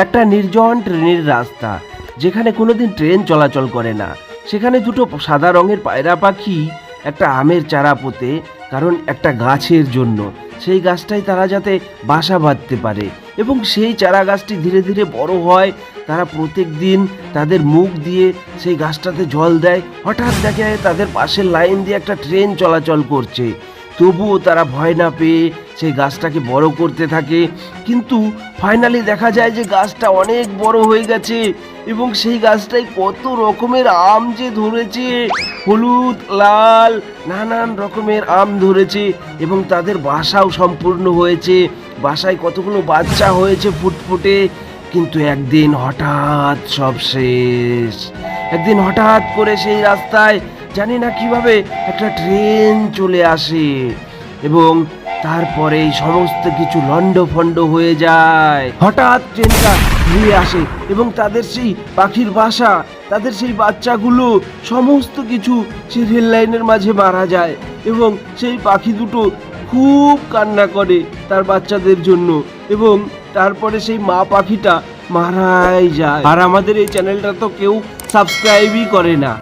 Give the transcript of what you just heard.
একটা নির্জন ট্রেনের রাস্তা, যেখানে কোনোদিন ট্রেন চলাচল করে না। সেখানে দুটো সাদা রঙের পায়রা পাখি একটা আমের চারা পোতে, কারণ একটা গাছের জন্য। সেই গাছটাই তারা যাতে বাসা বাঁধতে পারে এবং সেই চারা গাছটি ধীরে ধীরে বড় হয়। তারা প্রত্যেক দিন তাদের মুখ দিয়ে সেই গাছটাতে জল দেয়। হঠাৎ দেখে তাদের পাশের লাইন দিয়ে একটা ট্রেন চলাচল করছে। তবুও তারা ভয় না পেয়ে সেই গাছটাকে বড় করতে থাকে, কিন্তু ফাইনালি দেখা যায় যে গাছটা অনেক বড় হয়ে গেছে এবং সেই গাছটায় কত রকমের আম যে ধরেছে, হলুদ, লাল, নানান রকমের আম ধরেছে এবং তাদের বাসাও সম্পূর্ণ হয়েছে। বাসায় কতগুলো বাচ্চা হয়েছে ফুটফুটে। কিন্তু একদিন হঠাৎ সব শেষ। একদিন হঠাৎ করে সেই রাস্তায় জানি না কিভাবে একটা ট্রেন চলে আসে এবং তারপরে সমস্ত কিছু লন্ডভন্ড হয়ে যায়। হঠাৎ ট্রেনটা ঘুরে আসে এবং তাদের সেই পাখির বাসা, তাদের সেই বাচ্চাগুলো, সমস্ত কিছু সেই রেল লাইনের মাঝে মারা যায় এবং সেই পাখি দুটো খুব কান্না করে তার বাচ্চাদের জন্য এবং তারপরে সেই মা পাখিটা মারাই যায়। আর আমাদের এই চ্যানেলটা তো কেউ সাবস্ক্রাইবই করে না।